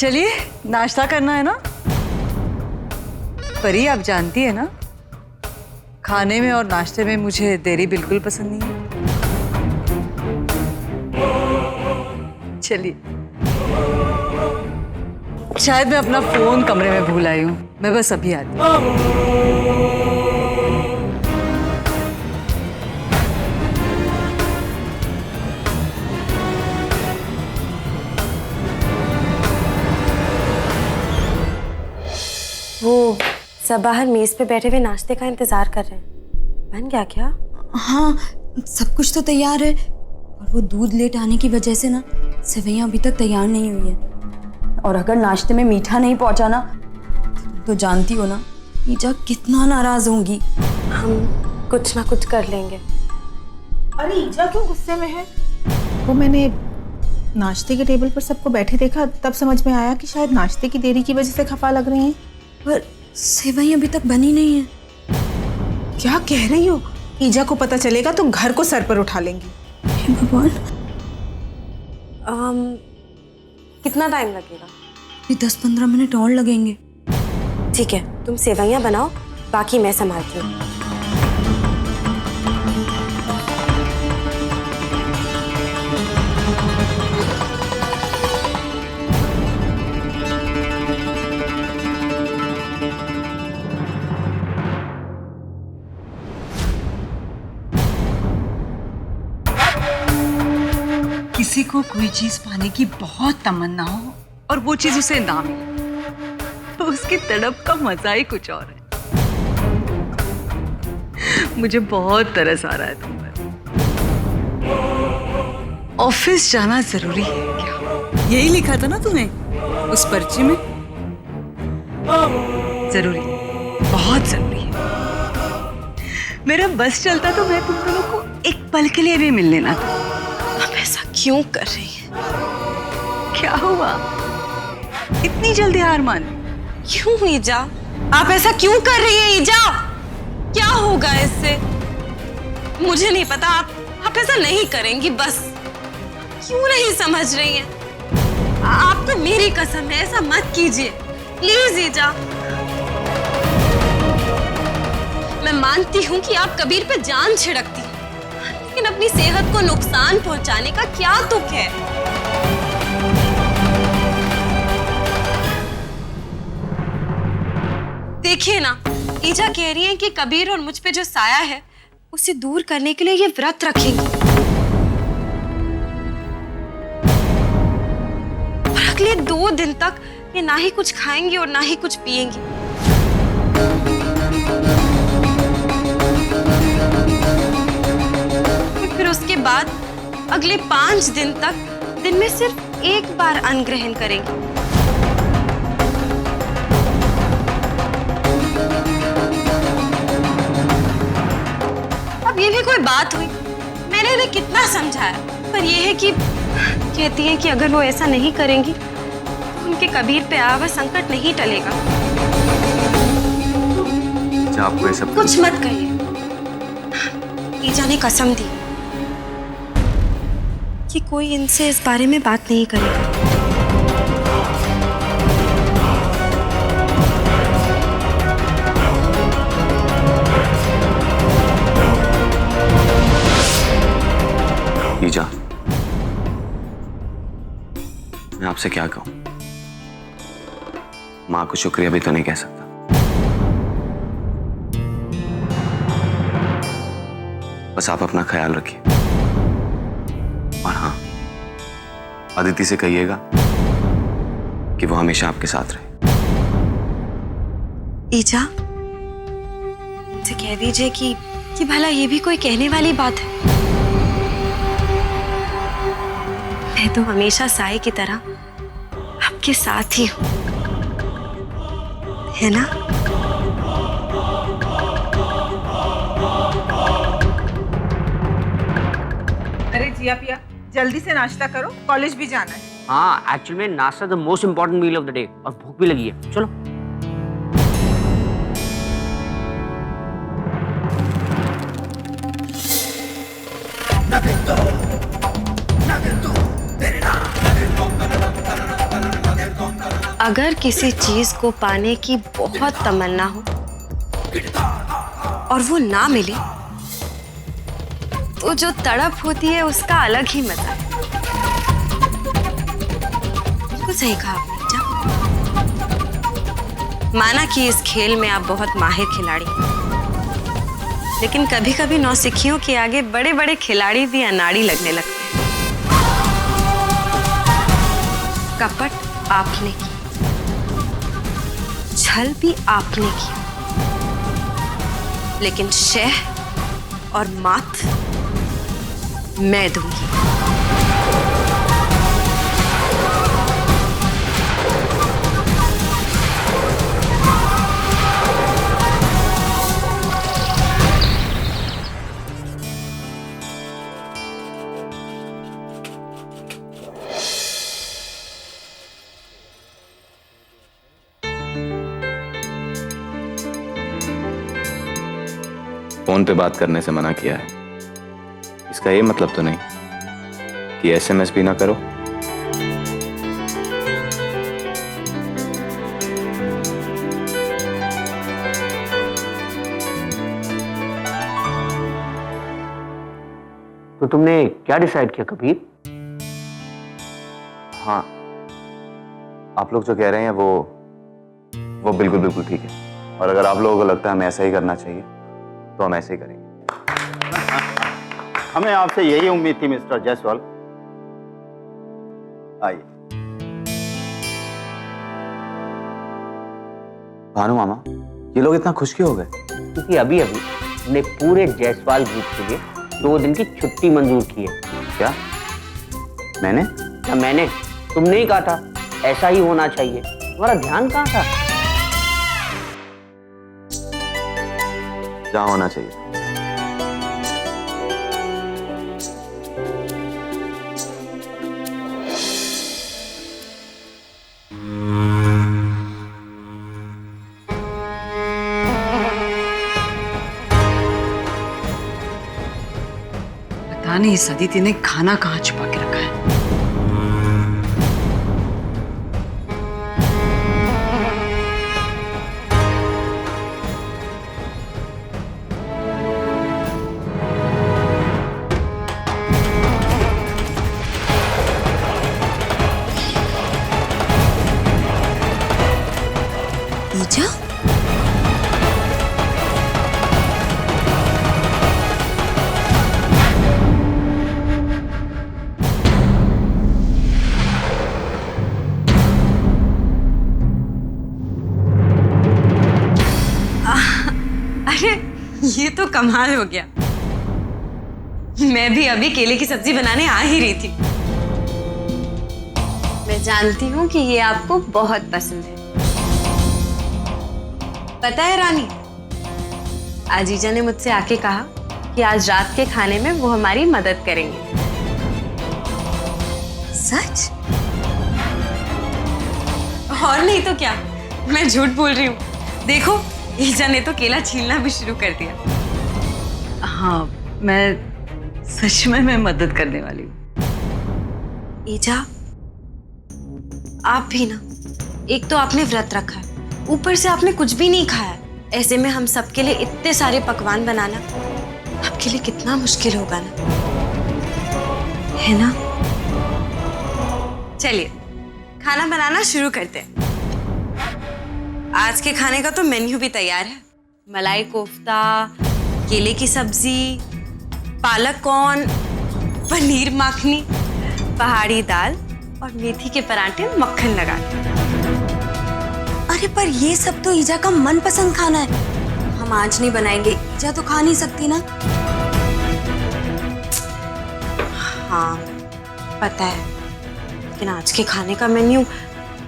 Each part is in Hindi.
चलिए नाश्ता करना है ना। परी आप जानती है ना, खाने में और नाश्ते में मुझे देरी बिल्कुल पसंद नहीं है। चलिए, शायद मैं अपना फोन कमरे में भूल आई हूँ, मैं बस अभी आती हूँ। वो सब बाहर मेज पे बैठे हुए नाश्ते का इंतजार कर रहे हैं। बन गया क्या? हाँ, सब कुछ तो तैयार है, और वो दूध लेट आने की वजह से ना सेवइयां अभी तक तैयार नहीं हुई है। और अगर नाश्ते में मीठा नहीं पहुंचा ना, तो जानती हो ना ईजा कितना नाराज होंगी। हम कुछ ना कुछ कर लेंगे। अरे ईजा क्यों गुस्से में है? वो मैंने नाश्ते के टेबल पर सबको बैठे देखा, तब समझ में आया कि शायद नाश्ते की देरी की वजह से खफा लग रही हैं। पर सेवइयां अभी तक बनी नहीं है। क्या कह रही हो? ईजा को पता चलेगा तो घर को सर पर उठा लेंगी। हे भगवान। कितना टाइम लगेगा? ये 10-15 मिनट और लगेंगे। ठीक है, तुम सेवइयां बनाओ, बाकी मैं संभालती हूँ। किसी को कोई चीज पाने की बहुत तमन्ना हो और वो चीज उसे ना मिले, तो उसकी तड़प का मजा ही कुछ और है। मुझे बहुत तरस आ रहा है तुम पर। ऑफिस जाना जरूरी है क्या? यही लिखा था ना तुम्हें उस पर्ची में? जरूरी है, बहुत जरूरी है। मेरा बस चलता तो मैं तुम दोनों को एक पल के लिए भी मिल लेना था। आप ऐसा क्यों कर रही हैं? क्या हुआ, इतनी जल्दी हार मान? क्यों ईजा? आप ऐसा क्यों कर रही हैं ईजा? क्या होगा इससे? मुझे नहीं पता, आप ऐसा नहीं करेंगी बस। क्यों नहीं समझ रही हैं? आप तो मेरी कसम है, ऐसा मत कीजिए प्लीज ईजा। मैं मानती हूँ कि आप कबीर पे जान छिड़कती हैं, लेकिन अपनी सेहत को नुकसान पहुंचाने का क्या तुक है? देखिए ना, ईजा कह रही है कि कबीर और मुझ पे जो साया है उसे दूर करने के लिए ये व्रत रखेंगी, और अगले 2 दिन तक ये ना ही कुछ खाएंगी और ना ही कुछ पिएंगी। फिर उसके बाद अगले 5 दिन तक दिन में सिर्फ 1 बार अन्न ग्रहण करेंगी। अब ये भी कोई बात हुई? मैंने इन्हें कितना समझाया, पर यह है कि कहती हैं कि अगर वो ऐसा नहीं करेंगी तो उनके कबीर पे आया हुआ संकट नहीं टलेगा। आपको ये सब कुछ मत कहिए। ईजा ने कसम दी कि कोई इनसे इस बारे में बात नहीं करेगा। ईजा, मैं आपसे क्या कहूं? मां को शुक्रिया भी तो नहीं कह सकता। बस आप अपना ख्याल रखिए, और हाँ, अदिति से कहिएगा कि वो हमेशा आपके साथ रहे। ईजा, उनसे कह दीजिए कि भला ये भी कोई कहने वाली बात है? मैं तो हमेशा साए की तरह आपके साथ ही हूं, है ना? अरे जिया पिया, जल्दी से नाश्ता करो, कॉलेज भी जाना है। हाँ, एक्चुअली में नाश्ता the most important meal of the day, और भूख भी लगी है। चलो। अगर किसी चीज को पाने की बहुत तमन्ना हो और वो ना मिले तो जो तड़प होती है उसका अलग ही मजा है। बिल्कुल सही कहा आपने ईजा। माना कि इस खेल में आप बहुत माहिर खिलाड़ी हैं, लेकिन कभी कभी नौसिखियों के आगे बड़े बड़े खिलाड़ी भी अनाड़ी लगने लगते हैं। कपट आपने की, छल भी आपने किया, लेकिन शह और मात मैं दूंगी। फोन पे बात करने से मना किया है, इसका ये मतलब तो नहीं कि एसएमएस भी ना करो। तो तुमने क्या डिसाइड किया कबीर? हाँ, आप लोग जो कह रहे हैं वो बिल्कुल बिल्कुल ठीक है, और अगर आप लोगों को लगता है हमें ऐसा ही करना चाहिए तो हम ऐसे ही करेंगे। हमें आपसे यही उम्मीद थी मिस्टर जायसवाल। आइए। भानु मामा, ये लोग इतना खुश क्यों हो गए? क्योंकि अभी अभी हमने पूरे जायसवाल ग्रुप के लिए 2 दिन की छुट्टी मंजूर की है। क्या मैंने? क्या मैंने? तुमने ही कहा था ऐसा ही होना चाहिए। तुम्हारा ध्यान कहाँ था? जहाँ होना चाहिए। पता नहीं इस अदिति ने खाना कहाँ छुपा के रखा है। ईजा? अरे ये तो कमाल हो गया। मैं भी अभी केले की सब्जी बनाने आ ही रही थी। मैं जानती हूँ कि ये आपको बहुत पसंद है। पता है रानी, आज ईजा ने मुझसे आके कहा कि आज रात के खाने में वो हमारी मदद करेंगे। सच? और नहीं तो क्या, मैं झूठ बोल रही हूँ। देखो, ईजा ने तो केला छीलना भी शुरू कर दिया। हाँ, मैं सच में मैं मदद करने वाली हूँ। ईजा, आप भी ना, एक तो आपने व्रत रखा है, ऊपर से आपने कुछ भी नहीं खाया। ऐसे में हम सबके लिए इतने सारे पकवान बनाना आपके लिए कितना मुश्किल होगा ना, है ना? चलिए खाना बनाना शुरू करते हैं। आज के खाने का तो मेन्यू भी तैयार है। मलाई कोफ्ता, केले की सब्जी, पालक कॉर्न, पनीर माखनी, पहाड़ी दाल और मेथी के पराठे मक्खन लगा के। अरे पर ये सब तो ईजा का मनपसंद खाना है, हम आज नहीं बनाएंगे। ईजा तो खा नहीं सकती ना। हाँ पता है, लेकिन आज के खाने का मेन्यू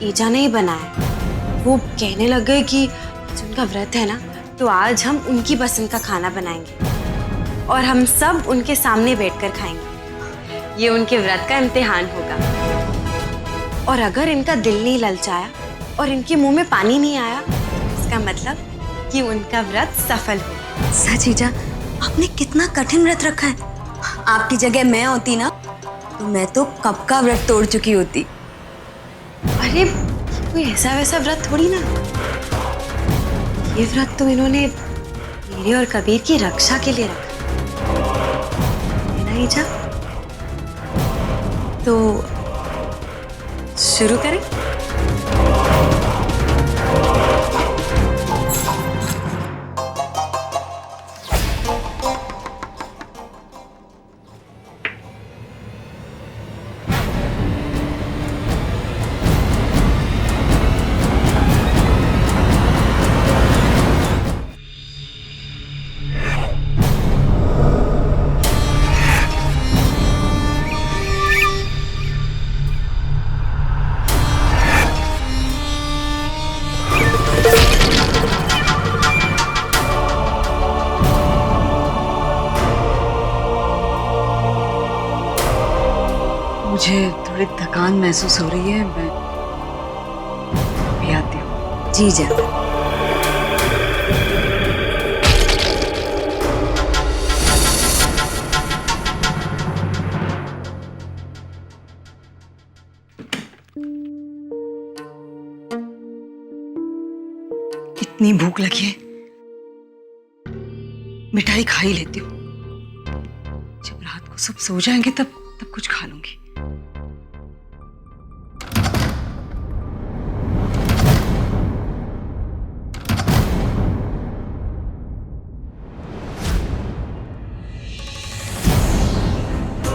ईजा ने ही बनाया। वो कहने लग गए कि आज उनका व्रत है ना, तो आज हम उनकी पसंद का खाना बनाएंगे और हम सब उनके सामने बैठकर खाएंगे। ये उनके व्रत का इम्तिहान होगा, और अगर इनका दिल नहीं ललचाया और इनके मुंह में पानी नहीं आया, इसका मतलब कि उनका व्रत सफल हो। सच ईजा, आपने कितना कठिन व्रत रखा है। आपकी जगह मैं होती ना तो मैं तो कब का व्रत तोड़ चुकी होती। अरे कोई ऐसा वैसा व्रत थोड़ी ना, ये व्रत तो इन्होंने मेरे और कबीर की रक्षा के लिए रखा है ना ईजा? तो शुरू करें? मुझे थोड़ी थकान महसूस हो रही है, मैं अभी आती हूँ। जी जा। इतनी भूख लगी है, मिठाई खा ही लेती हूँ। जब रात को सब सो जाएंगे तब कुछ खा लूंगी।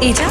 ईजा